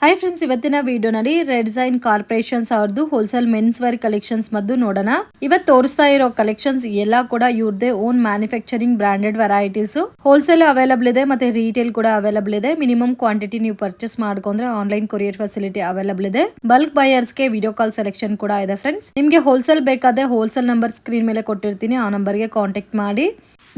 Hi friends, ಇವತ್ತಿನ ವಿಡಿಯೋನಲ್ಲಿ Red Zine corporations ಅವ್ರದ್ದು ಹೋಲ್ಸೇಲ್ ಮೆನ್ಸ್ ವೇರ್ ಕಲೆಕ್ಷನ್ಸ್ ಮದ್ದು ನೋಡೋಣ. ಇವತ್ತು ತೋರಿಸ್ತಾ ಇರೋ ಕಲೆಕ್ಷನ್ಸ್ ಎಲ್ಲ ಕೂಡ ಇವ್ರದೇ own manufacturing branded varieties wholesale available ಇದೆ ಮತ್ತೆ ರೀಟೇಲ್ ಕೂಡ ಅವೈಲಬಲ್ ಇದೆ. ಮಿನಿಮಮ್ ಕ್ವಾಂಟಿಟಿ ನೀವು ಪರ್ಚೇಸ್ ಮಾಡ್ಕೊಂಡ್ರೆ ಆನ್ಲೈನ್ ಕೊರಿಯರ್ ಫೆಸಿಲಿಟಿ ಅವೈಲಬಲ್ ಇದೆ. ಬಲ್ಕ್ ಬಯರ್ಸ್ಗೆ ವಿಡಿಯೋ ಕಾಲ್ ಸೆಲೆಕ್ಷನ್ ಕೂಡ ಇದೆ. ಫ್ರೆಂಡ್ಸ್, ನಿಮಗೆ ಹೋಲ್ಸೇಲ್ ಬೇಕಾದ್ರೆ ಹೋಲ್ಸೇಲ್ ನಂಬರ್ ಸ್ಕ್ರೀನ್ ಮೇಲೆ ಕೊಟ್ಟಿರ್ತೀನಿ, ಆ ನಂಬರ್ಗೆ ಕಾಂಟ್ಯಾಕ್ಟ್ ಮಾಡಿ.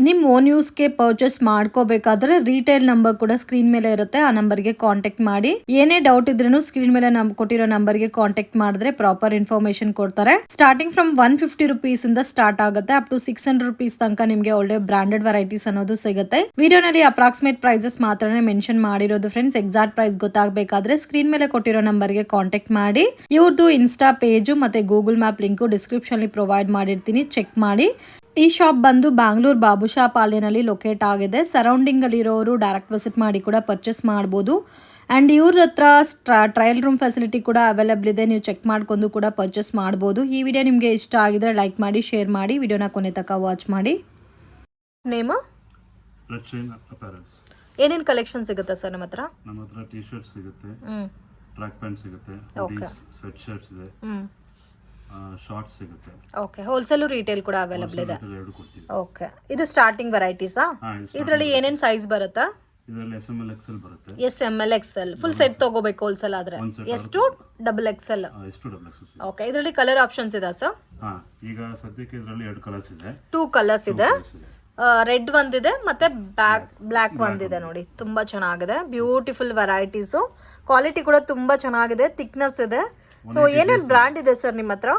ನಿಮ್ಮ ಓನ್ ಯೂಸ್ಗೆ ಪರ್ಚೇಸ್ ಮಾಡ್ಕೋಬೇಕಾದ್ರೆ ರೀಟೇಲ್ ನಂಬರ್ ಕೂಡ ಸ್ಕ್ರೀನ್ ಮೇಲೆ ಇರುತ್ತೆ, ಆ ನಂಬರ್ಗೆ ಕಾಂಟ್ಯಾಕ್ಟ್ ಮಾಡಿ. ಏನೇ ಡೌಟ್ ಇದ್ರೂ ಸ್ಕ್ರೀನ್ ಮೇಲೆ ಕೊಟ್ಟಿರೋ ನಂಬರ್ಗೆ ಕಾಂಟ್ಯಾಕ್ಟ್ ಮಾಡಿದ್ರೆ ಪ್ರಾಪರ್ ಇನ್ಫಾರ್ಮೇಶನ್ ಕೊಡ್ತಾರೆ. ಸ್ಟಾರ್ಟಿಂಗ್ ಫ್ರಮ್ 150 ರುಪೀಸ್ ಇಂದ ಸ್ಟಾರ್ಟ್ ಆಗುತ್ತೆ ಅಪ್ ಟು 600 ರುಪೀಸ್ ತನಕ ನಿಮಗೆ ಒಳ್ಳೆ ಬ್ರಾಂಡೆಡ್ ವೆರೈಟೀಸ್ ಅನ್ನೋದು ಸಿಗುತ್ತೆ. ವಿಡಿಯೋನಲ್ಲಿ ಅಪ್ರಾಕ್ಸಿಮೇಟ್ ಪ್ರೈಸಸ್ ಮಾತ್ರನೇ ಮೆನ್ಷನ್ ಮಾಡಿರೋದು. ಫ್ರೆಂಡ್ಸ್, ಎಕ್ಸಾಕ್ಟ್ ಪ್ರೈಸ್ ಗೊತ್ತಾಗಬೇಕಾದ್ರೆ ಸ್ಕ್ರೀನ್ ಮೇಲೆ ಕೊಟ್ಟಿರೋ ನಂಬರ್ಗೆ ಕಾಂಟ್ಯಾಕ್ಟ್ ಮಾಡಿ. ಇವ್ರದ್ದು ಇನ್ಸ್ಟಾ ಪೇಜ್ ಮತ್ತೆ Google map link description provide ಮಾಡಿರ್ತೀನಿ, ಚೆಕ್ ಮಾಡಿ. ಈ ಶಾಪ್ ಬಂದು ಬ್ಯಾಂಗ್ಳೂರ್ ಬಾಬುಶಾ ಪಾಳ್ಯನಲ್ಲಿ ಲೊಕೇಟ್ ಆಗಿದೆ. ಸರೌಂಡಿಂಗ್ ಅಲ್ಲಿ ಇರೋರು ಡೈರೆಕ್ಟ್ ವಿಸಿಟ್ ಮಾಡಿ ಕೂಡ ಪರ್ಚೇಸ್ ಮಾಡ್ಬೋದು. ಅಂಡ್ ಇವ್ರ ಹತ್ರ ಟ್ರಯಲ್ ರೂಮ್ ಫೆಸಿಲಿಟಿ ಕೂಡ ಅವೈಲಬಲ್ ಇದೆ, ನೀವು ಚೆಕ್ ಮಾಡ್ಕೊಂಡು ಕೂಡ ಪರ್ಚೇಸ್ ಮಾಡ್ಬೋದು. ಈ ವಿಡಿಯೋ ನಿಮಗೆ ಇಷ್ಟ ಆಗಿದ್ರೆ ಲೈಕ್ ಮಾಡಿ, ಶೇರ್ ಮಾಡಿ, ವಿಡಿಯೋನ ಕೊನೆ ತನಕ ವಾಚ್ ಮಾಡಿ. ನೇಮ್ ಏನೇನು ಕಲೆಕ್ಷನ್ ಸಿಗುತ್ತೆ ಸರ್ ನಮ್ಮ ಹತ್ರ? ನಮ್ಮ ಹತ್ರ ಟಿ ಶರ್ಟ್ ಸಿಗುತ್ತೆ, ಟ್ರ್ಯಾಕ್ ಪ್ಯಾಂಟ್ ಸಿಗುತ್ತೆ, ಸ್ವೆಟ್ ಶರ್ಟ್ಸ್ ಇದೆ, ಶಾರ್ಟ್ಸ್ ಸಿಗುತ್ತೆ. ಓಕೆ, ಹೋಲ್ಸೇಲ್ ರೀಟೇಲ್ ಕೂಡ ಅವೈಲಬಲ್ ಇದೆ. ಓಕೆ, ಇದು ಸ್ಟಾರ್ಟಿಂಗ್ ವೆರೈಟೀಸಾ? ಇದರಲ್ಲಿ ಏನೇನು ಸೈಜ್ ಬರುತ್ತಾ? ಇದರಲ್ಲಿ SML XL ಬರುತ್ತೆ. SML XL ಫುಲ್ ಸೆಟ್ ತಗೋಬೇಕು ಹೋಲ್ಸೇಲ್ ಆದ್ರೆ. ಎಷ್ಟು ಡಬಲ್ XL? ಓಕೆ, ಇದರಲ್ಲಿ ಕಲರ್ ಆಪ್ಷನ್ಸ್ ಇದೆ ಸರ್? ಈಗ ಸದ್ಯಕ್ಕೆ ಇದರಲ್ಲಿ 2 ಕಲರ್ಸ್ ಇದೆ. 2 ಕಲರ್ಸ್ ಇದೆ. ರೆಡ್ ಒಂದಿದೆ ಮತ್ತೆ ಬ್ಲ್ಯಾಕ್ ಒಂದಿದೆ. ನೋಡಿ, ತುಂಬಾ ಚೆನ್ನಾಗಿದೆ, ಬ್ಯೂಟಿಫುಲ್ ವೆರೈಟೀಸು. ಕ್ವಾಲಿಟಿ ಕೂಡ ತುಂಬಾ ಚೆನ್ನಾಗಿದೆ, ಥಿಕ್ನೆಸ್ ಇದೆ. ಸೊ ಏನೇನು ಬ್ರ್ಯಾಂಡ್ ಇದೆ ಸರ್ ನಿಮ್ಮ ಹತ್ರ?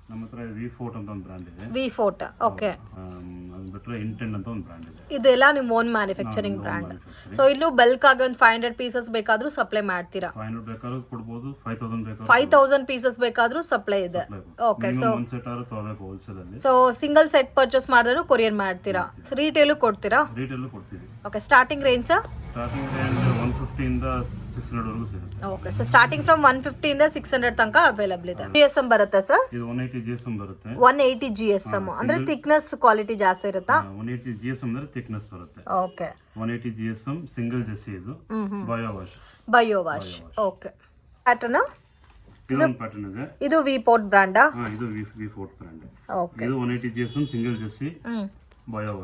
ನಮ್ಮ ಹತ್ರ V-Fort ಅಂತ ಒಂದು ಬ್ರ್ಯಾಂಡ್ ಇದೆ. V-Fort, okay. ಅದು ಬಿಟ್ಟರೆ ಇಂಟೆಂಟ್ ಅಂತ ಒಂದು ಬ್ರ್ಯಾಂಡ್ ಇದೆ. ಇದೆಲ್ಲ ನಿಮ್ಮ ಓನ್ ಮ್ಯಾನುಫ್ಯಾಕ್ಚರಿಂಗ್ ಬ್ರ್ಯಾಂಡ್. ಸೊ ಇಲ್ಲೂ ಬಲ್ಕ್ ಆಗಿ ಒಂದು 500 ಪೀಸಸ್ ಬೇಕಾದ್ರೂ ಸಪ್ಲೈ ಮಾಡ್ತೀರಾ? 500 ಬೇಕಾದ್ರೂ ಕೊಡ್ಬೋದು, 5000 ಪೀಸಸ್ ಬೇಕಾದ್ರೂ ಸಪ್ಲೈ ಇದೆ. ಓಕೆ, ಸೊ ಒಂದು ಸೆಟ್ ಆದ್ರೂ ತಗೋಬೇಕು ಹೋಲ್ಸೇಲ್ ಅಲ್ಲಿ. ಸೊ ಸಿಂಗಲ್ ಸೆಟ್ ಪರ್ಚೇಸ್ ಮಾಡಿದ್ರು ಕೊರಿಯರ್ ಮಾಡ್ತೀರಾ? ರೀಟೇಲು ಕೊಡ್ತೀರಾ? ರೀಟೇಲ್ ಕೊಡ್ತೀವಿ. Okay, starting range sir? Starting range 150 ಇಂದ 600 ವರೆಗೂ ಸಿಗುತ್ತೆ. ಓಕೆ, ಸೊ ಸ್ಟಾರ್ಟಿಂಗ್ ಫ್ರಮ್ 150 ಇಂದ 600 ತನಕ ಅವೈಲಬಲ್ ಇದೆ. GSM ಬರುತ್ತೆ ಸರ್? ಇದು 180 GSM ಬರುತ್ತೆ. 180 GSM ಅಂದ್ರೆ ಥಿಕ್ನೆಸ್ ಕ್ವಾಲಿಟಿ ಜಾಸ್ತಿ ಇರುತ್ತಾ? 180 GSM ಅಂದ್ರೆ ಥಿಕ್ನೆಸ್ ಬರುತ್ತೆ. ಓಕೆ, 180 GSM ಸಿಂಗಲ್ ಜೆಸಿ. ಇದು ಬಯೋ ವಾಶ್. ಓಕೆ, ಪ್ಯಾಟರ್ನ್ ಇದೊಂದು ಪ್ಯಾಟರ್ನ್ ಇದೆ. ಇದು V-Fort ಬ್ರಾಂಡಾ? ಇದು V-Fort ಬ್ರಾಂಡ್. ಓಕೆ, ಇದು 180 GSM ಸಿಂಗಲ್ ಜೆಸಿ ಬಯೋ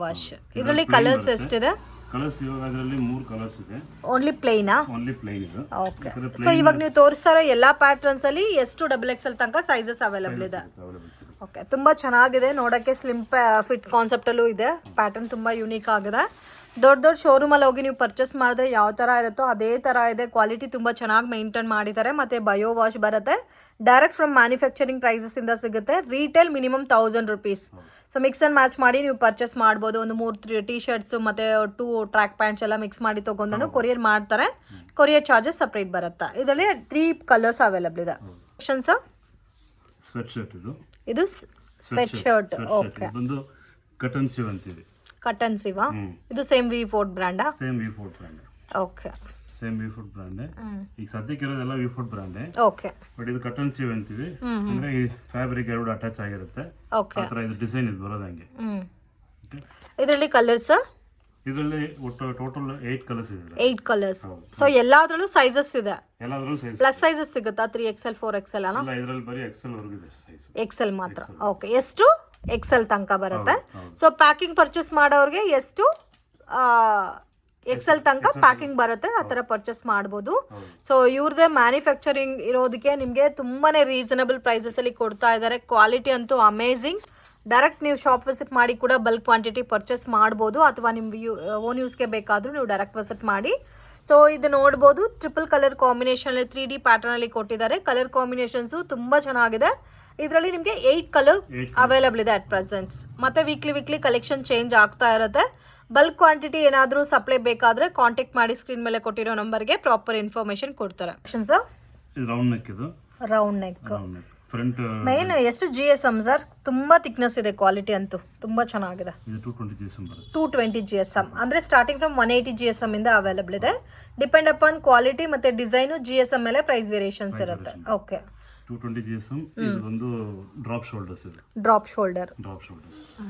ವಾಶ್. ಇದರಲ್ಲಿ ಕಲರ್ಸ್ ಎಷ್ಟಿದೆ? ಕಲರ್ಸ್ ಇವಾಗ ಅದರಲ್ಲಿ 3 ಕಲರ್ಸ್ ಇದೆ. ಓನ್ಲಿ ಪ್ಲೇನಾ? ಓನ್ಲಿ ಪ್ಲೇನ್ ಇದು. ಓಕೆ, ಸೊ ಇವಾಗ ನೀವು ತೋರಿಸ್ತಾರ ಎಲ್ಲಾ ಪ್ಯಾಟರ್ನ್ಸ್ ಅಲ್ಲಿ ಎಷ್ಟು ಡಬಲ್ XL ತನಕ ಸೈಜಸ್ ಅವೈಲಬಲ್ ಇದೆ. ಓಕೆ, ತುಂಬಾ ಚೆನ್ನಾಗಿದೆ ನೋಡಕ್ಕೆ, ಸ್ಲಿಮ್ ಫಿಟ್ ಕಾನ್ಸೆಪ್ಟ್ ಅಲ್ಲೂ ಇದೆ. ಪ್ಯಾಟರ್ನ್ ತುಂಬಾ ಯೂನಿಕ್ ಆಗಿದೆ. ದೊಡ್ಡ ಶೋರೂಮ್ ಅಲ್ಲಿ ಹೋಗಿ ನೀವು ಪರ್ಚೇಸ್ ಮಾಡಿದ್ರೆ ಯಾವ ತರ ಇರುತ್ತೋ ಅದೇ ತರ ಇದೆ. ಕ್ವಾಲಿಟಿ ತುಂಬಾ ಚೆನ್ನಾಗಿ ಮೇಂಟೈನ್ ಮಾಡಿದ್ದಾರೆ. ಮತ್ತೆ ಬಯೋ ವಾಶ್ ಬರುತ್ತೆ. ಡೈರೆಕ್ಟ್ ಫ್ರಮ್ ಮ್ಯಾನುಫ್ಯಾಕ್ಚರಿಂಗ್ ಪ್ರೈಸಸ್ ಇಂದ ಸಿಗುತ್ತೆ. Retail minimum 1000 rupees. So mix and match ಮಾಡಿ ನೀವು ಪರ್ಚೇಸ್ ಮಾಡ್ಬೋದು. ಒಂದು 3 ಟಿ ಶರ್ಟ್ಸ್ ಮತ್ತೆ 2 ಟ್ರ್ಯಾಕ್ ಪ್ಯಾಂಟ್ಸ್ ಎಲ್ಲ ಮಿಕ್ಸ್ ಮಾಡಿ ತಗೊಂಡು ಕೊರಿಯರ್ ಮಾಡ್ತಾರೆ. ಕೊರಿಯರ್ ಚಾರ್ಜಸ್ ಸಪ್ರೇಟ್ ಬರುತ್ತೆ. ಇದರಲ್ಲಿ 3 ಕಲರ್ಸ್ ಅವೈಲಬಲ್ ಇದೆ. ಸ್ವೆಟ್ ಶರ್ಟ್ ಇದು ಸ್ವೆಟ್ ಶರ್ಟ್. ಓಕೆ, ಒಂದು ಕಟನ್ ಸಿವ್ ಅಂತಿದೆ. ಕಟನ್ ಸಿವಾ? ಇದು ಸೇಮ್ V-Fort ಬ್ರಾಂಡಾ? Same V-Fort brand. Okay, same V-Fort brand. ಈಗ ಸದ್ಯಕ್ಕೆ ಇರೋದೆಲ್ಲ V-Fort ಬ್ರಾಂಡ್. ಓಕೆ, ಬಟ್ ಇದು ಕಟನ್ ಸಿವ್ ಅಂತೀವಿ. ಅಂದ್ರೆ ಈ ಫ್ಯಾಬ್ರಿಕ್ ಎರಡು ಅಟ್ಯಾಚ್ ಆಗಿರುತ್ತೆ. ಓಕೆ, ಆ ತರ ಇದು ಡಿಸೈನ್ ಇದು ಬರೋದಂಗೆ. ಇದರಲ್ಲಿ ಕಲರ್ಸ್? ಇದರಲ್ಲಿ ಒಟ್ಟು ಟೋಟಲ್ 8 ಕಲರ್ಸ್ ಇದೆ. 8 ಕಲರ್ಸ್. ಸೊ ಎಲ್ಲಾದ್ರಲ್ಲೂ ಸೈಜಸ್ ಇದೆ? ಎಲ್ಲಾದ್ರೂ ಸೈಜ್ ಪ್ಲಸ್ ಸೈಜಸ್ ಸಿಗುತ್ತಾ? 3XL 4XL ಅಲ್ಲ? ಇಲ್ಲ, ಇದರಲ್ಲಿ ಬರೀ XL ವರೆಗೂ ಇದೆ ಸೈಜ್. XL ಮಾತ್ರ. ಓಕೆ, ಎಷ್ಟು XL ತನಕ ಬರುತ್ತೆ. ಸೊ ಪ್ಯಾಕಿಂಗ್ ಪರ್ಚೇಸ್ ಮಾಡೋರಿಗೆ ಎಷ್ಟು XL ತನಕ ಪ್ಯಾಕಿಂಗ್ ಬರುತ್ತೆ, ಆ ಥರ ಪರ್ಚೇಸ್ ಮಾಡ್ಬೋದು. ಸೊ ಇವ್ರದೇ ಮ್ಯಾನುಫ್ಯಾಕ್ಚರಿಂಗ್ ಇರೋದಕ್ಕೆ ನಿಮಗೆ ತುಂಬಾನೇ ರೀಸನಬಲ್ ಪ್ರೈಸಸ್ ಅಲ್ಲಿ ಕೊಡ್ತಾ ಇದ್ದಾರೆ. ಕ್ವಾಲಿಟಿ ಅಂತೂ ಅಮೇಝಿಂಗ್. ಡೈರೆಕ್ಟ್ ನೀವು ಶಾಪ್ ವಿಸಿಟ್ ಮಾಡಿ ಕೂಡ ಬಲ್ಕ್ ಕ್ವಾಂಟಿಟಿ ಪರ್ಚೇಸ್ ಮಾಡ್ಬೋದು, ಅಥವಾ ನಿಮ್ಮ ಓನ್ ಯೂಸ್ಗೆ ಬೇಕಾದರೂ ನೀವು ಡೈರೆಕ್ಟ್ ವಿಸಿಟ್ ಮಾಡಿ. ಸೊ ಇದು ನೋಡ್ಬೋದು, triple colour combination 3D pattern ಅಲ್ಲಿ ಕೊಟ್ಟಿದ್ದಾರೆ. ಕಲರ್ ಕಾಂಬಿನೇಷನ್ಸು ತುಂಬಾ ಚೆನ್ನಾಗಿದೆ. ಇದರಲ್ಲಿ ನಿಮಗೆ 8 ಕಲರ್ ಅವೈಲಬಲ್ ಇದೆ ಅಟ್ ಪ್ರೆಸೆಂಟ್. ಮತ್ತೆ ವೀಕ್ಲಿ ಕಲೆಕ್ಷನ್ ಚೇಂಜ್ ಆಗ್ತಾ ಇರುತ್ತೆ. ಬಲ್ಕ್ ಕ್ವಾಂಟಿಟಿ ಏನಾದರೂ ಸಪ್ಲೈ ಬೇಕಾದ್ರೆ ಕಾಂಟ್ಯಾಕ್ಟ್ ಮಾಡಿ. ಸ್ಕ್ರೀನ್ ಮೇಲೆ ಕೊಟ್ಟಿರೋ ನಂಬರ್ಗೆ ಪ್ರಾಪರ್ ಇನ್ಫಾರ್ಮೇಶನ್ ಕೊಡ್ತಾರೆ. Round neck. ಇದು ರೌಂಡ್ ನೆಕ್. ಫ್ರಂಟ್ ಮೇನ್ ಎಷ್ಟು GSM ಸರ್? ತುಂಬಾ ಥಿಕ್ನೆಸ್ ಇದೆ, ಕ್ವಾಲಿಟಿ ಅಂತೂ ತುಂಬಾ ಚೆನ್ನಾಗಿದೆ. ಇದು 220 GSM ಬರುತ್ತೆ. 220 GSM ಅಂದ್ರೆ ಸ್ಟಾರ್ಟಿಂಗ್ ಫ್ರಮ್ 180 GSM ಇಂದ ಅವೈಲಬಲ್ ಇದೆ. ಡಿಪೆಂಡ್ ಅಪಾನ್ ಕ್ವಾಲಿಟಿ ಮತ್ತೆ ಡಿಸೈನು GSM ಮೇಲೆ ಪ್ರೈಸ್ ವೇರಿಯೇಷನ್ಸ್ ಇರುತ್ತೆ. ಓಕೆ, 220 GSM ಇದು ಒಂದು ಡ್ರಾಪ್ ಶೋಲ್ಡರ್ಸ್ ಇದು ಡ್ರಾಪ್ ಶೋಲ್ಡರ್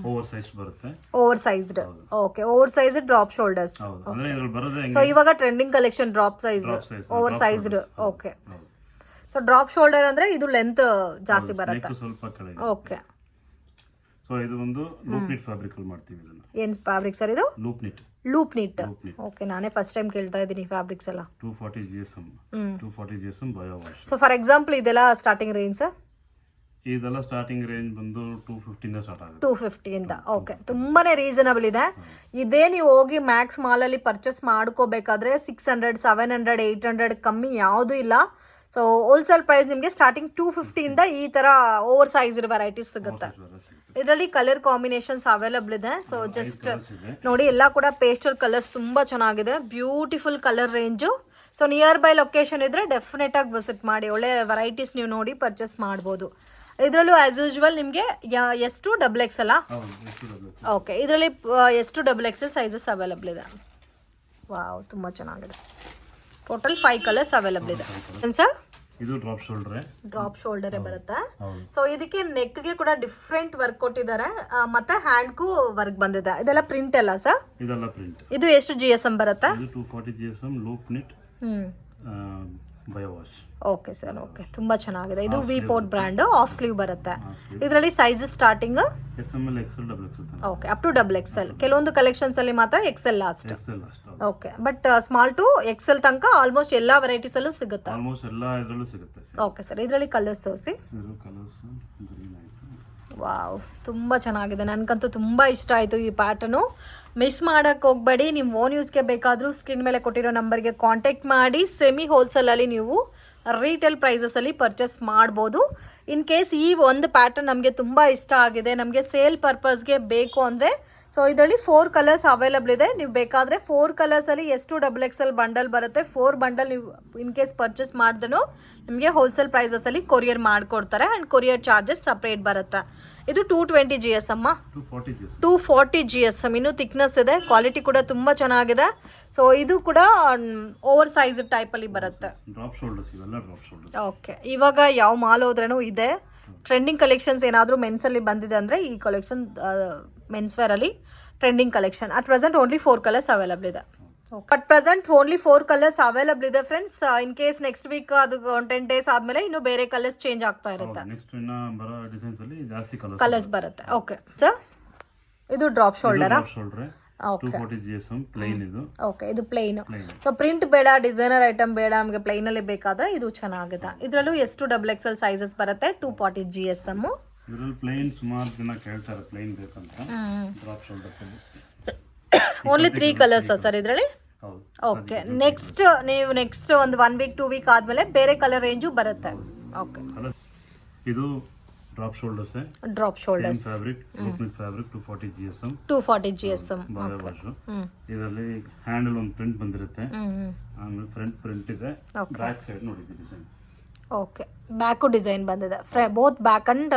ಓವರ್ ಸೈಜ್ ಬರುತ್ತೆ. Over sized. Okay, over sized drop shoulders. ಹೌದು, ಅಂದ್ರೆ ಇದ್ರಲ್ಲಿ ಬರೋದೇ ಸೊ ಇವಾಗ trending collection drop size, over sized. Okay, so drop shoulder ಅಂದ್ರೆ ಇದು ಲೆಂತ್ ಜಾಸ್ತಿ ಬರುತ್ತೆ, ಸ್ವಲ್ಪ ಕೆಳಗೆ. ಓಕೆ. ಸೊ ಇದು ಒಂದು ಲೂಪ್ ನಿಟ್ ಫ್ಯಾಬ್ರಿಕ್ ಅಲ್ಲಿ ಮಾಡ್ತೀವಿ ಇದನ್ನ. ಏನ್ ಫ್ಯಾಬ್ರಿಕ್ ಸರ್ ಇದು? Loop knit. ಓಕೆ, ನಾನೇ ಫಸ್ಟ್ ಟೈಮ್ ಕೇಳ್ತಾ ಇದ್ದೀನಿ ಫ್ಯಾಬ್ರಿಕ್ಸ್ ಎಲ್ಲ. 240 GSM bio wash. So for example ಇದೆಲ್ಲ ಸ್ಟಾರ್ಟಿಂಗ್ ರೇಂಜ್ ಸರ್? ಇದೆಲ್ಲ ಸ್ಟಾರ್ಟಿಂಗ್ ರೇಂಜ್ ಬಂದು 250 ಇಂದ ಸ್ಟಾರ್ಟ್ ಆಗುತ್ತೆ. 250 ಇಂದ. ಓಕೆ, ತುಂಬಾನೇ ರೀಸನಬಲ್ ಇದೆ. ಇದೇ ನೀವು ಹೋಗಿ ಮ್ಯಾಕ್ಸ್ ಮಾಲ್ ಅಲ್ಲಿ ಪರ್ಚೇಸ್ ಮಾಡ್ಕೋಬೇಕಾದ್ರೆ 600, 700, 800 ಕಮ್ಮಿ ಯಾವುದೂ ಇಲ್ಲ. ಸೊ ಹೋಲ್ಸೇಲ್ ಪ್ರೈಸ್ ನಿಮಗೆ ಸ್ಟಾರ್ಟಿಂಗ್ 250 ಇಂದ ಈ ತರ ಓವರ್ ಸೈಜ್ಡ್ ವೆರೈಟೀಸ್ ಸಿಗುತ್ತೆ. ಇದರಲ್ಲಿ ಕಲರ್ ಕಾಂಬಿನೇಷನ್ಸ್ ಅವೈಲಬಲ್ ಇದೆ. ಸೊ ಜಸ್ಟ್ ನೋಡಿ, ಎಲ್ಲ ಕೂಡ ಪೇಸ್ಟಲ್ ಕಲರ್ಸ್ ತುಂಬಾ ಚೆನ್ನಾಗಿದೆ, beautiful colour range. So near by location ಇದ್ರೆ ಡೆಫಿನೆಟ್ ಆಗಿ ವಿಸಿಟ್ ಮಾಡಿ, ಒಳ್ಳೆ ವೆರೈಟೀಸ್ ನೀವು ನೋಡಿ ಪರ್ಚೇಸ್ ಮಾಡ್ಬೋದು. ಇದರಲ್ಲೂ ಆಸ್ ಯೂಶುವಲ್ ನಿಮಗೆ ಎಷ್ಟು XXL ಅಲ್ಲ? ಓಕೆ, ಇದರಲ್ಲಿ ಎಷ್ಟು XXL ಸೈಜಸ್ ಅವೈಲಬಲ್ ಇದೆ. ವಾವ್, ತುಂಬ ಚೆನ್ನಾಗಿದೆ. ಟೋಟಲ್ 5 ಕಲರ್ಸ್ ಅವೈಲಬಲ್ ಇದೆ ಸರ್. ಇದು ಡ್ರಾಪ್ ಶೋಲ್ಡರ್ ಬರುತ್ತೆ. ಸೊ ಇದಕ್ಕೆ ನೆಕ್ ಗೆ ಕೂಡ ಡಿಫ್ರೆಂಟ್ ವರ್ಕ್ ಕೊಟ್ಟಿದ್ದಾರೆ, ಮತ್ತೆ ಹ್ಯಾಂಡ್ ಗೂ ವರ್ಕ್ ಬಂದಿದೆ. ಇದೆಲ್ಲ ಪ್ರಿಂಟ್ ಅಲ್ಲ ಸರ್? ಇದೆಲ್ಲ ಪ್ರಿಂಟ್. ಇದು ಎಷ್ಟು GSM ಬರುತ್ತೆ? ಇದು 240 GSM loop knit bio wash. Okay sir, okay, ತುಂಬಾ ಚೆನ್ನಾಗಿದೆ. ಇದು V port brand, half sleeve ಬರುತ್ತೆ. ಇದರಲ್ಲಿ size starting SML, XL, XXL. Okay, up to XXL. ಕೆಲವೊಂದು ಕಲೆಕ್ಷನ್ಸ್ ಅಲ್ಲಿ ಮಾತ್ರ XL last. Okay, but small to XL ತನಕ ಆಲ್ಮೋಸ್ಟ್ ಎಲ್ಲಾ ವೆರೈಟೀಸ್ ಅಲ್ಲೂ ಸಿಗುತ್ತೆ. ಆಲ್ಮೋಸ್ಟ್ ಎಲ್ಲಾ ಇದರಲ್ಲೂ ಸಿಗುತ್ತೆ. ಓಕೆ ಸರ್, ಇದರಲ್ಲಿ ಕಲರ್ಸ್ ತೋರಿಸಿ. ವಾವ್, ತುಂಬ ಚೆನ್ನಾಗಿದೆ. ನನಗಂತೂ ತುಂಬ ಇಷ್ಟ ಆಯಿತು ಈ ಪ್ಯಾಟರ್ನು. ಮಿಸ್ ಮಾಡೋಕ್ಕೆ ಹೋಗಬೇಡಿ. ನಿಮ್ಮ ಓನ್ ಯೂಸ್ಗೆ ಬೇಕಾದರೂ ಸ್ಕ್ರೀನ್ ಮೇಲೆ ಕೊಟ್ಟಿರೋ ನಂಬರ್ಗೆ ಕಾಂಟ್ಯಾಕ್ಟ್ ಮಾಡಿ ಸೆಮಿ ಹೋಲ್ಸೇಲಲ್ಲಿ ನೀವು ರೀಟೇಲ್ ಪ್ರೈಸಸಲ್ಲಿ ಪರ್ಚೇಸ್ ಮಾಡ್ಬೋದು. ಇನ್ ಕೇಸ್ ಈ ಒಂದು ಪ್ಯಾಟರ್ನ್ ನಮಗೆ ತುಂಬ ಇಷ್ಟ ಆಗಿದೆ, ನಮಗೆ ಸೇಲ್ ಪರ್ಪಸ್ಗೆ ಬೇಕು ಅಂದರೆ, ಸೊ ಇದರಲ್ಲಿ 4 ಕಲರ್ಸ್ ಅವೈಲಬಲ್ ಇದೆ. ನೀವು ಬೇಕಾದರೆ 4 ಕಲರ್ಸಲ್ಲಿ ಎಷ್ಟು XXL ಬಂಡಲ್ ಬರುತ್ತೆ, 4 ಬಂಡಲ್ ನೀವು ಇನ್ ಕೇಸ್ ಪರ್ಚೇಸ್ ಮಾಡಿದ್ರೂ ನಿಮಗೆ ಹೋಲ್ಸೇಲ್ ಪ್ರೈಸಸಲ್ಲಿ ಕೊರಿಯರ್ ಮಾಡಿಕೊಡ್ತಾರೆ. ಆ್ಯಂಡ್ ಕೊರಿಯರ್ ಚಾರ್ಜಸ್ ಸಪ್ರೇಟ್ ಬರುತ್ತೆ. ಇದು 220 GSM, 240 GSM. ಇನ್ನೂ ಥಿಕ್ನೆಸ್ ಇದೆ, ಕ್ವಾಲಿಟಿ ಕೂಡ ತುಂಬ ಚೆನ್ನಾಗಿದೆ. ಸೊ ಇದು ಕೂಡ ಓವರ್ ಸೈಜ್ ಟೈಪಲ್ಲಿ ಬರುತ್ತೆ. ಓಕೆ, ಇವಾಗ ಯಾವ ಮಾಲ್ ಹೋದ್ರೂ ಇದೆ. ಟ್ರೆಂಡಿಂಗ್ ಕಲೆಕ್ಷನ್ಸ್ ಏನಾದರೂ ಮೆನ್ಸಲ್ಲಿ ಬಂದಿದೆ ಅಂದರೆ ಈ ಕಲೆಕ್ಷನ್ ಮೆನ್ಸ್ ವೇರಲ್ಲಿ trending collection. At present only 4 colours available ಇದೆ. At present only 4 colours available ಇದೆ friends. In case next week ಅದು 10 ಡೇಸ್ ಆದಮೇಲೆ ಇನ್ನು ಬೇರೆ ಕಲರ್ಸ್ ಚೇಂಜ್ ಆಗ್ತಾ ಇರುತ್ತೆ, ಕಲರ್ಸ್ ಬರುತ್ತೆ. ಓಕೆ ಸರ್, ಇದು ಡ್ರಾಪ್ ಶೋಲ್ಡರಾ? ಓಕೆ, 240 GSM ಪ್ಲೇನ್ ಇದು. ಓಕೆ, ಇದು ಪ್ಲೇನ್. ಸೊ ಪ್ರಿಂಟ್ ಬೇಡ, ಡಿಸೈನರ್ ಐಟಮ್ ಬೇಡ, ನಮಗೆ ಪ್ಲೇನ್ ಅಲ್ಲಿ ಬೇಕಾದ್ರೆ ಇದು ಚೆನ್ನಾಗಿದೆ. ಇದರಲ್ಲೂ ಎಷ್ಟು XXL ಸೈಜಸ್ ಬರುತ್ತೆ? 240 GSM. ಇದರಲ್ಲಿ ಪ್ಲೇನ್ ಸುಮಾರು ಜನ ಕೇಳ್ತಾರೆ, ಪ್ಲೇನ್ ಬೇಕಂತ. Drop shoulder only 3 colours sir ಇದರಲ್ಲಿ? ಓಕೆ, ನೆಕ್ಸ್ಟ್ ನೀವು ಒಂದು 1 ವೀಕ್ 2 ವೀಕ್ ಆದ್ಮೇಲೆ ಬೇರೆ ಕಲರ್ ರೇಂಜು ಬರುತ್ತೆ. ಓಕೆ, ಇದು drop shoulders, fabric loop knit fabric 240 GSM. ಇದರಲ್ಲಿ ಹ್ಯಾಂಡಲ್ ಒಂದು ಪ್ರಿಂಟ್ ಬಂದಿರುತ್ತೆ, ಆಮೇಲೆ ಫ್ರಂಟ್ ಪ್ರಿಂಟ್ ಇದೆ, ಬ್ಯಾಕ್ ಸೈಡ್ ನೋಡಿ ಡಿಸೈನ್. ಓಕೆ, ಬ್ಯಾಕು ಡಿಸೈನ್ ಬಂದಿದೆ, both back and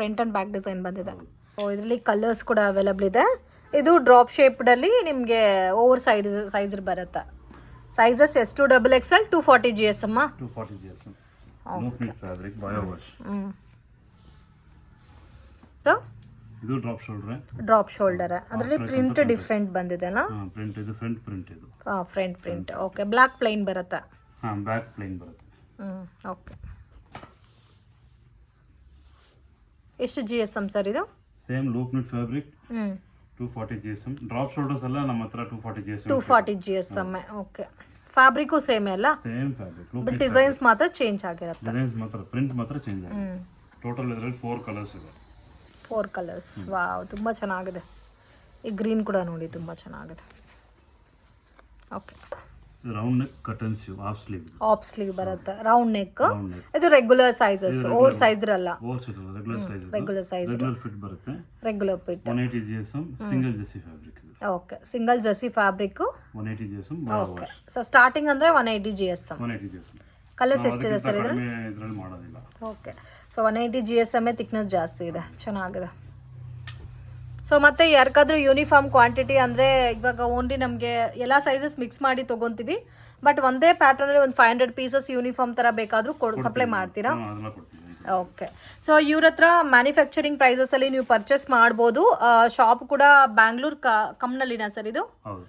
front and back design ಬಂದಿದೆ. ಸೊ ಇದರಲ್ಲಿ ಕಲರ್ಸ್ ಕೂಡ ಅವೈಲಬಲ್ ಇದೆ. ಇದು ಡ್ರಾಪ್ ಶೇಪ್ಡಲ್ಲಿ ನಿಮಗೆ ಓವರ್ ಸೈಜ್ ಬರುತ್ತೆ. ಸೈಜಸ್ ಎಷ್ಟು? XXL 240 GSM. 240 GSM loop knit fabric bio wash. So ಇದು ಡ್ರಾಪ್ ಶೋಲ್ಡರ್. ಅದರಲ್ಲಿ ಪ್ರಿಂಟ್ ಡಿಫ್ರೆಂಟ್ ಬಂದಿದೆನಾ? ಪ್ರಿಂಟ್ ಇದು ಫ್ರಂಟ್ ಪ್ರಿಂಟ್ ಇದು. Front print. Okay, black plain ಬರುತ್ತೆ. ಬ್ಯಾಕ್ ಪ್ಲೇನ್ ಬರುತ್ತೆ. ಓಕೆ, ಎಷ್ಟು GSM ಸರ್ ಇದು? Same loop knit fabric 240 GSM. Drop shoulders ಎಲ್ಲ ನಮ್ಮ ಹತ್ರ 240 GSM. ಓಕೆ, ಫ್ಯಾಬ್ರಿಕ್ ಸೇಮ್ ಅಲ್ಲ? ಸೇಮ್ ಫ್ಯಾಬ್ರಿಕ್, ಬಟ್ ಡಿಸೈನ್ಸ್ ಮಾತ್ರ ಚೇಂಜ್ ಆಗಿರುತ್ತೆ. ಡಿಸೈನ್ಸ್ ಮಾತ್ರ, ಪ್ರಿಂಟ್ ಮಾತ್ರ ಚೇಂಜ್ ಆಗಿದೆ. ಟೋಟಲ್ ಇದರಲ್ಲಿ 4 ಕಲರ್ಸ್ ಇದೆ. 4 ಕಲರ್ಸ್. ವಾವ್, ತುಂಬ ಚೆನ್ನಾಗಿದೆ. ಈ ಗ್ರೀನ್ ಕೂಡ ನೋಡಿ ತುಂಬ ಚೆನ್ನಾಗಿದೆ. Okay, round neck cotton sleeve, half sleeve ಬರುತ್ತೆ. Round neck. ಇದು ರೆಗ್ಯುಲರ್ ಸೈಜಸ್, ಓವರ್ ಸೈಜ್ ಅಲ್ಲ, ರೆಗ್ಯುಲರ್ ಸೈಜ್, ರೆಗ್ಯುಲರ್ ಫಿಟ್ ಬರುತ್ತೆ. Regular fit. 180 GSM single jersey fabric. Okay, single jersey fabric 180 GSM. Okay, so starting ಅಂದ್ರೆ 180 GSM. Colours ಎಷ್ಟಿದೆ sir ಇದರಲ್ಲಿ? ಮಾಡೋದಿಲ್ಲ. Okay, so 180 GSM thickness ಜಾಸ್ತಿ ಇದೆ, ಚೆನ್ನಾಗಿದೆ. ಸೊ ಮತ್ತೆ ಯಾರಿಗಾದ್ರೂ ಯೂನಿಫಾರ್ಮ್ ಕ್ವಾಂಟಿಟಿ ಅಂದರೆ ಇವಾಗ ಓನ್ಲಿ ನಮಗೆ ಎಲ್ಲ ಸೈಜಸ್ ಮಿಕ್ಸ್ ಮಾಡಿ ತೊಗೊತೀವಿ, ಬಟ್ ಒಂದೇ ಪ್ಯಾಟರ್ನ್ ಅಲ್ಲಿ ಒಂದು 500 ಪೀಸಸ್ ಯೂನಿಫಾರ್ಮ್ ತರ ಬೇಕಾದ್ರೂ ಸಪ್ಲೈ ಮಾಡ್ತೀರಾ? ಅದೆಲ್ಲ ಕೊಡ್ತೀವಿ. ಓಕೆ. ಸೊ ಇವ್ರ ಹತ್ರ ಮ್ಯಾನುಫ್ಯಾಕ್ಚರಿಂಗ್ ಪ್ರೈಸಸ್ ಅಲ್ಲಿ ನೀವು ಪರ್ಚೇಸ್ ಮಾಡ್ಬೋದು. ಶಾಪ್ ಕೂಡ ಬ್ಯಾಂಗ್ಳೂರ್ ಕಮ್ನಲ್ಲಿನ ಸರ್ ಇದು? ಹೌದು,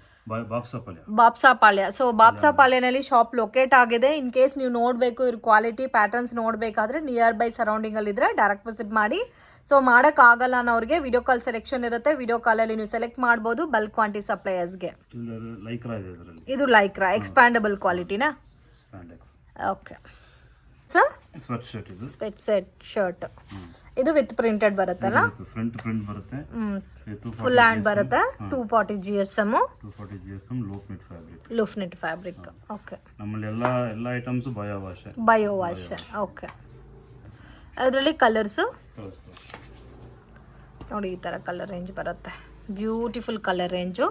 ಬಾಪ್ಸಾಪಾಳ್ಯ. ಬಾಪ್ಸಾಪಾಳ್ಯ. ಸೊ ಬಾಪ್ಸಾಪಾಳ್ಯನಲ್ಲಿ ಶಾಪ್ ಲೊಕೇಟ್ ಆಗಿದೆ. ಇನ್ ಕೇಸ್ ನೀವು ನೋಡಬೇಕು ಇವ್ರ ಕ್ವಾಲಿಟಿ ಪ್ಯಾಟರ್ನ್ಸ್ ನೋಡಬೇಕಾದ್ರೆ ನಿಯರ್ ಬೈ ಸರೌಂಡಿಂಗ್ ಅಲ್ಲಿ ಇದ್ರೆ ಡೈರೆಕ್ಟ್ ವಿಸಿಟ್ ಮಾಡಿ. ಸೊ ಆಗಲ್ಲ ಅನ್ನೋರಿಗೆ ವಿಡಿಯೋ ಕಾಲ್ ಸೆಲೆಕ್ಷನ್ ಇರುತ್ತೆ. ವಿಡಿಯೋ ಕಾಲಲ್ಲಿ ನೀವು ಸೆಲೆಕ್ಟ್ ಮಾಡ್ಬೋದು ಬಲ್ಕ್ ಕ್ವಾಂಟಿಟಿ ಸಪ್ಲೈಯರ್ಸ್ಗೆ. ಇದು ಲೈಕ್ರಾ ಎಕ್ಸ್ಪ್ಯಾಂಡಬಲ್ ಕ್ವಾಲಿಟಿನಾ? Okay sir. ಸ್ವೆಟ್ ಶರ್ಟ್ ಇದು ವಿತ್ ಪ್ರಿಂಟೆಡ್ ಬರುತ್ತಲ್ಲ? ಫ್ರಂಟ್ ಪ್ರಿಂಟ್ ಬರುತ್ತೆ. ಫುಲ್ ಹ್ಯಾಂಡ್ ಬರುತ್ತೆ. 240 GSM. 240 GSM loop knit fabric. Okay. ನಮ್ಮಲ್ಲಿ ಎಲ್ಲ ಐಟಮ್ಸ್ ಬಯೋ ವಾಶ್. ಓಕೆ. ಅದರಲ್ಲಿ ಕಲರ್ಸ್ ನೋಡಿ, ಈ ಥರ ಕಲರ್ ರೇಂಜ್ ಬರುತ್ತೆ. Beautiful colour range.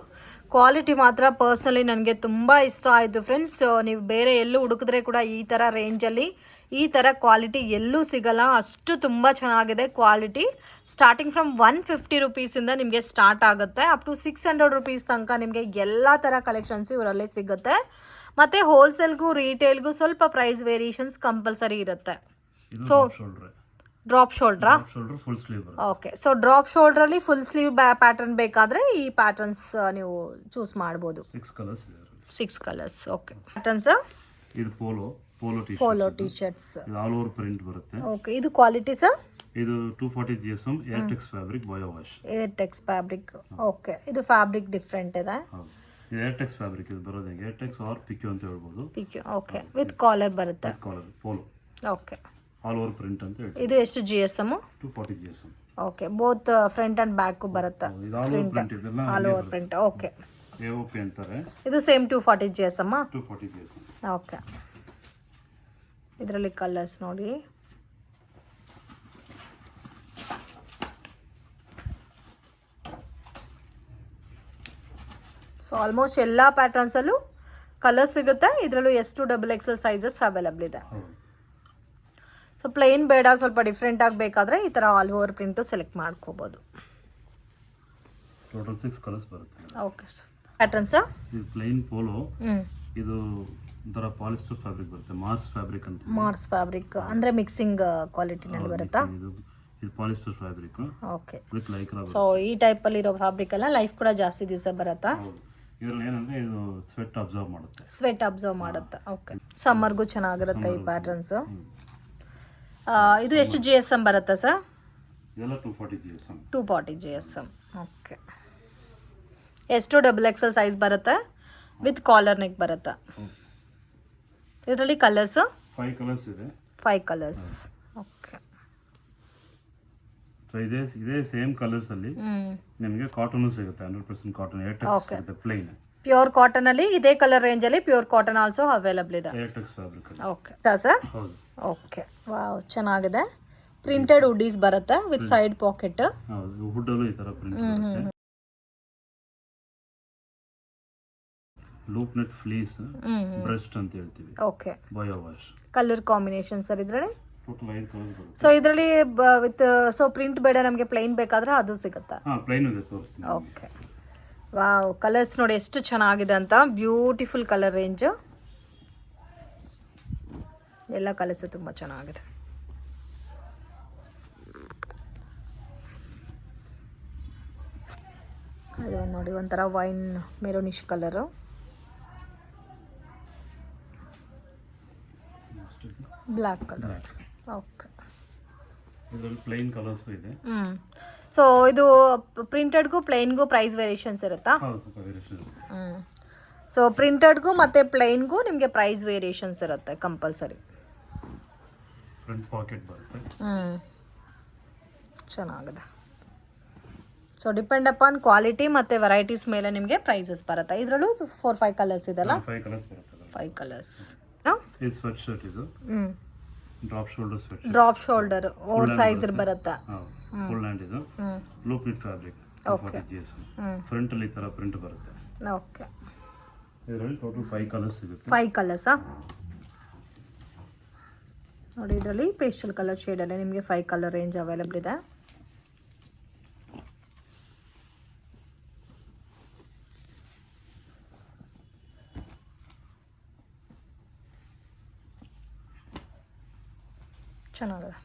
ಕ್ವಾಲಿಟಿ ಮಾತ್ರ ಪರ್ಸ್ನಲಿ ನನಗೆ ತುಂಬ ಇಷ್ಟ ಆಯಿತು ಫ್ರೆಂಡ್ಸ್. ನೀವು ಬೇರೆ ಎಲ್ಲೂ ಹುಡುಕಿದ್ರೆ ಕೂಡ ಈ ಥರ ರೇಂಜಲ್ಲಿ ಈ ಥರ ಕ್ವಾಲಿಟಿ ಎಲ್ಲೂ ಸಿಗಲ್ಲ. ಅಷ್ಟು ತುಂಬ ಚೆನ್ನಾಗಿದೆ ಕ್ವಾಲಿಟಿ. ಸ್ಟಾರ್ಟಿಂಗ್ ಫ್ರಮ್ 150 ರುಪೀಸಿಂದ ನಿಮಗೆ ಸ್ಟಾರ್ಟ್ ಆಗುತ್ತೆ ಅಪ್ ಟು 600 ರುಪೀಸ್ ತನಕ ನಿಮಗೆ ಎಲ್ಲ ಥರ ಕಲೆಕ್ಷನ್ಸ್ ಇವರಲ್ಲೇ ಸಿಗುತ್ತೆ. ಮತ್ತು ಹೋಲ್ಸೇಲ್ಗೂ ರಿಟೇಲ್ಗೂ ಸ್ವಲ್ಪ ಪ್ರೈಸ್ ವೇರಿಯೇಷನ್ಸ್ ಕಂಪಲ್ಸರಿ ಇರುತ್ತೆ. ಸೊ ಡ್ರಾಪ್ ಶೋಲ್ಡ್ರಾ? Full sleeve. Okay. So drop ಶೋಲ್ಡ್ರಲ್ಲಿ ಫುಲ್ ಸ್ಲೀವ್ ಪ್ಯಾಟರ್ನ್ ಬೇಕಾದರೆ ಈ ಪ್ಯಾಟರ್ನ್ಸ್ ನೀವು ಚೂಸ್ ಮಾಡ್ಬೋದು. 6 ಕಲರ್ಸ್. ಓಕೆ. ಪ್ಯಾಟರ್ನ್ಸ್ ಇದು ಪೋಲೋ ಟಿ ಶರ್ಟ್ಸ್. ಇದು ಆಲ್ ಓವರ್ ಪ್ರಿಂಟ್ ಬರುತ್ತೆ. ಓಕೆ. ಇದು ಕ್ವಾಲಿಟಿ ಸರ್? ಇದು 240 GSM Airtex fabric bio wash. Airtex fabric. Okay. ಇದು ಫ್ಯಾಬ್ರಿಕ್ ಡಿಫ್ರೆಂಟ್ ಇದೆ. ಇದು ಏರ್ಟೆಕ್ಸ್ ಫ್ಯಾಬ್ರಿಕ್. ಇದು ಬರೋದು ಏರ್ಟೆಕ್ಸ್ ಆರ್ ಪಿಕ್ಯೂ ಅಂತ ಹೇಳ್ಬೋದು. ಪಿಕ್ಯೂ. ಓಕೆ. ವಿತ್ ಕಾಲರ್ ಬರುತ್ತೆ. Polo. Okay. All over print ಅಂತ ಹೇಳ್ತೀವಿ. ಇದು ಎಷ್ಟು GSM? 240 GSM. Okay. Both front and back ಬರುತ್ತೆ. ಇದು ಆಲ್ ಓವರ್ ಪ್ರಿಂಟ್. ಇದೆಲ್ಲ all over print. Okay. AOP ಅಂತಾರೆ. ಇದು ಸೇಮ್ 240 GSM? 240 GSM. ಓಕೆ. ಇದರಲ್ಲಿ ಕಲರ್ಸ್ ನೋಡಿ. ಸೊ ಆಲ್ಮೋಸ್ಟ್ ಎಲ್ಲ ಪ್ಯಾಟರ್ನ್ಸಲ್ಲೂ ಕಲರ್ಸ್ ಸಿಗುತ್ತೆ. ಇದರಲ್ಲೂ S2 XXL ಸೈಜಸ್ ಅವೈಲಬಲ್ ಇದೆ. ಸೊ ಪ್ಲೇನ್ ಬೇಡ, ಸ್ವಲ್ಪ ಡಿಫ್ರೆಂಟ್ ಆಗಬೇಕಾದ್ರೆ ಈ ಥರ ಆಲ್ ಓವರ್ ಪ್ರಿಂಟು ಸೆಲೆಕ್ಟ್ ಮಾಡ್ಕೋಬೋದು. ಟೋಟಲ್ 6 ಕಲರ್ಸ್ ಬರುತ್ತೆ. Okay sir. ಪ್ಯಾಟರ್ನ್ಸ್ ಇದು ಪ್ಲೇನ್ ಪೋಲೋ. ಇದು ಒಂಥರ ಪಾಲಿಸ್ಟರ್ ಫ್ಯಾಬ್ರಿಕ್ ಬರುತ್ತೆ. ಮಾರ್ಸ್ ಫ್ಯಾಬ್ರಿಕ್ ಅಂದರೆ ಮಿಕ್ಸಿಂಗ್ ಕ್ವಾಲಿಟಿನಲ್ಲಿ ಬರುತ್ತಾ? ಇದು polyester fabric. Okay. With Lycra. So ಈ ಟೈಪಲ್ಲಿ ಇರೋ ಫ್ಯಾಬ್ರಿಕ್ ಎಲ್ಲ ಲೈಫ್ ಕೂಡ ಜಾಸ್ತಿ ದಿವಸ ಬರುತ್ತಾ? ಇದರಲ್ಲಿ ಏನಂದ್ರೆ ಇದು ಸ್ವೆಟ್ ಅಬ್ಸರ್ವ್ ಮಾಡುತ್ತೆ. ಓಕೆ. ಸಮ್ಮರ್ಗೂ ಚೆನ್ನಾಗಿರುತ್ತೆ ಈ ಪ್ಯಾಟರ್ನ್ಸ್. ಇದು ಎಷ್ಟು GSM ಬರುತ್ತೆ ಸರ್? ಇದೆಲ್ಲ 240 GSM. 240 GSM. Okay. S2 XXL size ಬರುತ್ತೆ. ವಿತ್ ಕಾಲರ್ ನೆಕ್ ಬರುತ್ತೆ. ಇದರಲ್ಲಿ ಕಲರ್ಸ್ 5 ಕಲರ್ಸ್ ಇದೆ. 5 ಕಲರ್ಸ್. ಓಕೆ. ಸೊ ಇದೇ ಸೇಮ್ ಕಲರ್ಸ್ ಅಲ್ಲಿ ನಿಮಗೆ ಕಾಟನ್ ಸಿಗುತ್ತೆ. 100% ಕಾಟನ್. ಏರ್ಟೆಕ್ಸ್ ಸಿಗುತ್ತೆ ಪ್ಲೇನ್. ಪ್ಯೂರ್ ಕಾಟನ್ ಅಲ್ಲಿ ಇದೇ ಕಲರ್ ರೇಂಜ್ ಅಲ್ಲಿ ಪ್ಯೂರ್ ಕಾಟನ್ ಆಲ್ಸೋ ಅವೈಲಬಲ್ ಇದೆ. Airtex fabric. Okay sir. Okay. Wow, ಚೆನ್ನಾಗಿದೆ. ಪ್ರಿಂಟೆಡ್ ಹುಡೀಸ್ ಬರುತ್ತೆ ವಿತ್ ಸೈಡ್ ಪಾಕೆಟ್. ಹೌದು, ಹುಡ್ ಅಲ್ಲೂ ಈ ತರ ಪ್ರಿಂಟ್ ಬರುತ್ತೆ. ಲೂಪ್ ನೆಟ್ ಫ್ಲೀಸ್ ಬ್ರೆಸ್ಟ್ ಅಂತ ಹೇಳ್ತೀವಿ. Okay. Bio wash. Colour combination sir ಇದರಲ್ಲಿ ಟೋಟಲ್ 5 ಕಲರ್ ಬರುತ್ತೆ. ಸೊ ಇದರಲ್ಲಿ ವಿತ್ ಸೊ ಪ್ರಿಂಟ್ ಬೇಡ ನಮಗೆ ಪ್ಲೈನ್ ಬೇಕಾದ್ರೆ ಅದು ಸಿಗುತ್ತಾ? ಪ್ಲೈನ್ ಇದೆ, ತೋರಿಸ್ತೀನಿ. ಓಕೆ. ವಾವ್, ಕಲರ್ಸ್ ನೋಡಿ ಎಷ್ಟು ಚೆನ್ನಾಗಿದೆ ಅಂತ. Beautiful colour range. ಎಲ್ಲ ಕಲರ್ಸ್ ತುಂಬ ಚೆನ್ನಾಗಿದೆ. ಅದು ನೋಡಿ ಒಂಥರ wine maroonish colour. Black colour. Okay. ಇದರಲ್ಲಿ ಪ್ಲೇನ್ ಕಲರ್ಸ್ ಇದೆ. ಸೊ ಇದು ಪ್ರಿಂಟೆಡ್ಗೂ ಪ್ಲೇನ್ಗೂ ಪ್ರೈಸ್ ವೇರಿಯೇಷನ್ಸ್ ಇರುತ್ತಾ? ಸೊ ಪ್ರಿಂಟೆಡ್ಗೂ ಮತ್ತು ಪ್ಲೇನ್ಗೂ ನಿಮಗೆ ಪ್ರೈಸ್ ವೇರಿಯೇಷನ್ಸ್ ಇರುತ್ತೆ ಕಂಪಲ್ಸರಿ. ಫ್ರಂಟ್ ಪಾಕೆಟ್ ಬರುತ್ತೆ. ಚೆನ್ನಾಗಿದೆ. ಸೊ ಡಿಪೆಂಡ್ ಅಪಾನ್ ಕ್ವಾಲಿಟಿ ಮತ್ತು ವೆರೈಟೀಸ್ ಮೇಲೆ ನಿಮಗೆ ಪ್ರೈಸಸ್ ಬರುತ್ತೆ. ಇದರಲ್ಲೂ 4-5 ಕಲರ್ಸ್ ಇದೆಲ್ಲ? 5 ಕಲರ್ಸ್ ಬರುತ್ತೆ. 5 ಕಲರ್ಸ್. ಇದು ಸ್ವೆಟ್ ಶರ್ಟ್. ಇದು drop shoulder sweat. Drop shoulder over size ಬರುತ್ತೆ. Full hand. ಇದು loop knit fabric. 240 GSM. Front ಅಲ್ಲಿ ಈ ತರ ಪ್ರಿಂಟ್ ಬರುತ್ತೆ. ಓಕೆ. ಇದರಲ್ಲಿ ಟೋಟಲ್ 5 ಕಲರ್ಸ್ ಸಿಗುತ್ತೆ. 5 ಕಲರ್ಸಾ? ನೋಡಿ ಇದರಲ್ಲಿ ಪೇಸ್ಟಲ್ ಕಲರ್ ಶೇಡಲ್ಲಿ ನಿಮಗೆ 5 ಕಲರ್ ರೇಂಜ್ ಅವೈಲಬಲ್ ಇದೆ. ಚೆನ್ನಾಗಿದೆ.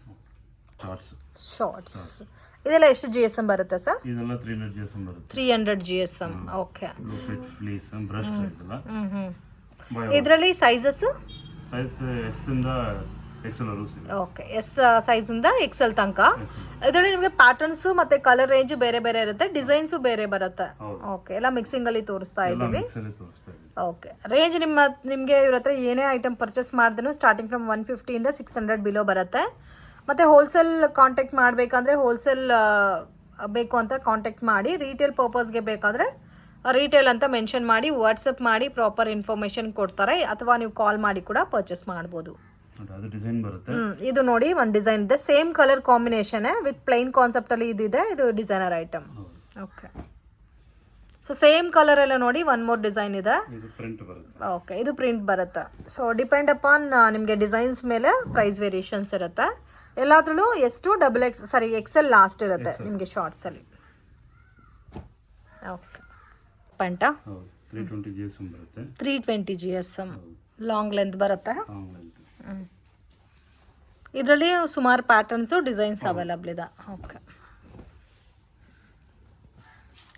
ಶಾರ್ಟ್ಸ್ ಶಾರ್ಟ್ಸ್ ಇದೆಲ್ಲ ಎಷ್ಟು ಜಿ ಎಸ್ ಎಮ್ ಬರುತ್ತೆ ಸರ್? ಇದೆಲ್ಲ 300 GSM ಬರುತ್ತೆ. 300 G S M. Okay. With fleece brush ಇದೆಲ್ಲ. ಇದರಲ್ಲಿ ಸೈಜಸ್ ಸೈಜ್ ಎಸ್ ಇಂದ ಎಕ್ಸೆಲ್ ವರೆಗೂ ಸಿಗುತ್ತೆ. ಓಕೆ, ಎಸ್ ಸೈಜ್ ಇಂದ ಎಕ್ಸೆಲ್ ತನಕ. ಇದರಲ್ಲಿ ನಿಮಗೆ ಪ್ಯಾಟರ್ನ್ಸ್ ಮತ್ತೆ ಕಲರ್ ರೇಂಜ್ ಬೇರೆ ಬೇರೆ ಇರುತ್ತೆ, ಡಿಸೈನ್ಸು ಬೇರೆ ಬರುತ್ತೆ. ಓಕೆ, ಎಲ್ಲ ಮಿಕ್ಸಿಂಗ್ ಅಲ್ಲಿ ತೋರಿಸ್ತಾ ಇದ್ದೀವಿ. ಓಕೆ, ರೇಂಜ್ ನಿಮಗೆ ಇವ್ರ ಹತ್ರ ಏನೇ ಐಟಮ್ ಪರ್ಚೇಸ್ ಮಾಡಿದ್ರು ಸ್ಟಾರ್ಟಿಂಗ್ ಫ್ರಮ್ 150 ಇಂದ 600 ಬಿಲೋ ಬರುತ್ತೆ. ಮತ್ತು ಹೋಲ್ಸೇಲ್ ಕಾಂಟ್ಯಾಕ್ಟ್ ಮಾಡಬೇಕಂದ್ರೆ ಹೋಲ್ಸೇಲ್ ಬೇಕು ಅಂತ ಕಾಂಟ್ಯಾಕ್ಟ್ ಮಾಡಿ, ರೀಟೇಲ್ ಪರ್ಪಸ್ಗೆ ಬೇಕಾದರೆ ರೀಟೇಲ್ ಅಂತ ಮೆನ್ಷನ್ ಮಾಡಿ ವಾಟ್ಸಪ್ ಮಾಡಿ ಪ್ರಾಪರ್ ಇನ್ಫಾರ್ಮೇಷನ್ ಕೊಡ್ತಾರೆ, ಅಥವಾ ನೀವು ಕಾಲ್ ಮಾಡಿ ಕೂಡ ಪರ್ಚೇಸ್ ಮಾಡ್ಬೋದು. ಅದು ಡಿಸೈನ್ ಬರುತ್ತೆ. ಇದು ನೋಡಿ ಒಂದು ಡಿಸೈನ್ ಇದೆ, same colour combination with plain concept ಅಲ್ಲಿ ಇದಿದೆ. ಇದು designer item. Okay, so same colour ಎಲ್ಲ ನೋಡಿ ಒನ್ ಮೋರ್ ಡಿಸೈನ್ ಇದೆ. ಇದು ಪ್ರಿಂಟ್ ಬರುತ್ತೆ. ಓಕೆ, ಇದು ಪ್ರಿಂಟ್ ಬರುತ್ತೆ. ಸೊ ಡಿಪೆಂಡ್ ಅಪಾನ್ ನಿಮಗೆ ಡಿಸೈನ್ಸ್ ಮೇಲೆ ಪ್ರೈಸ್ ವೇರಿಯೇಷನ್ಸ್ ಇರುತ್ತೆ. ಎಲ್ಲಾದ್ರೂ ಎಷ್ಟು ಎಕ್ಸೆಲ್ ಲಾಸ್ಟ್ ಇರುತ್ತೆ ನಿಮಗೆ ಶಾರ್ಟ್ಸ್ ಅಲ್ಲಿ. ಓಕೆ, ಪಂಟ 320 GSM ಬರುತ್ತೆ. 320 GSM ಲಾಂಗ್ ಲೆಂತ್ ಬರುತ್ತೆ. Long length. ಇದರಲ್ಲಿ ಸುಮಾರು ಪ್ಯಾಟರ್ನ್ಸು ಡಿಸೈನ್ಸ್ ಅವೈಲಬಲ್ ಇದೆ. ಓಕೆ,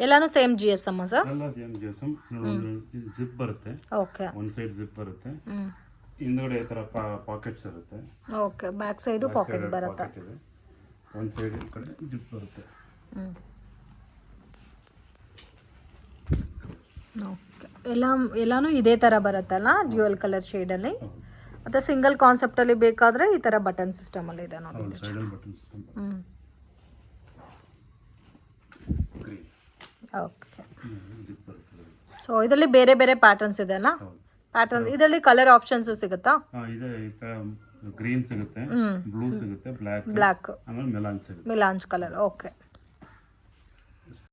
ಎಲ್ಲಾನು same G S M sir? ಎಲ್ಲ ಸೇಮ್ GSM. ಜಿಪ್ ಬರುತ್ತೆ. ಓಕೆ, ಒನ್ ಸೈಡ್ ಜಿಪ್ ಬರುತ್ತೆ, ಹಿಂದ್ಗಡೆ ಈ ತರ ಪಾಕೆಟ್ಸ್ ಇರುತ್ತೆ. ಓಕೆ, ಬ್ಯಾಕ್ ಸೈಡು ಪಾಕೆಟ್ಸ್ ಬರುತ್ತೆ. ಒನ್ ಸೈಡ್ ಈ ಕಡೆ ಜಿಪ್ ಬರುತ್ತೆ. ಓಕೆ, ಎಲ್ಲಾನು ಇದೇ ಥರ ಬರುತ್ತಲ್ಲ ಡ್ಯೂಯಲ್ ಕಲರ್ ಶೇಡಲ್ಲಿ. ಮತ್ತು ಸಿಂಗಲ್ ಕಾನ್ಸೆಪ್ಟಲ್ಲಿ ಬೇಕಾದರೆ ಈ ಥರ ಬಟನ್ ಸಿಸ್ಟಮಲ್ಲಿ ಇದೆ ನೋಡಿ. ಓಕೆ, ಸೊ ಇದರಲ್ಲಿ ಬೇರೆ ಬೇರೆ ಪ್ಯಾಟರ್ನ್ಸ್ ಇದೆ ಅಲ್ಲ? ಪ್ಯಾಟರ್ನ್ಸ್ ಇದರಲ್ಲಿ ಕಲರ್ ಆಪ್ಷನ್ಸು ಸಿಗುತ್ತಾ? ಇದೆ, ಈ ತರ ಗ್ರೀನ್ ಸಿಗುತ್ತೆ, ಬ್ಲೂ ಸಿಗುತ್ತೆ, ಬ್ಲ್ಯಾಕ್, ಬ್ಲ್ಯಾಕ್, ಆಮೇಲೆ ಮೆಲಾನ್ ಸಿಗುತ್ತೆ. ಮಿಲಾಂಜ್ ಕಲರ್. ಓಕೆ,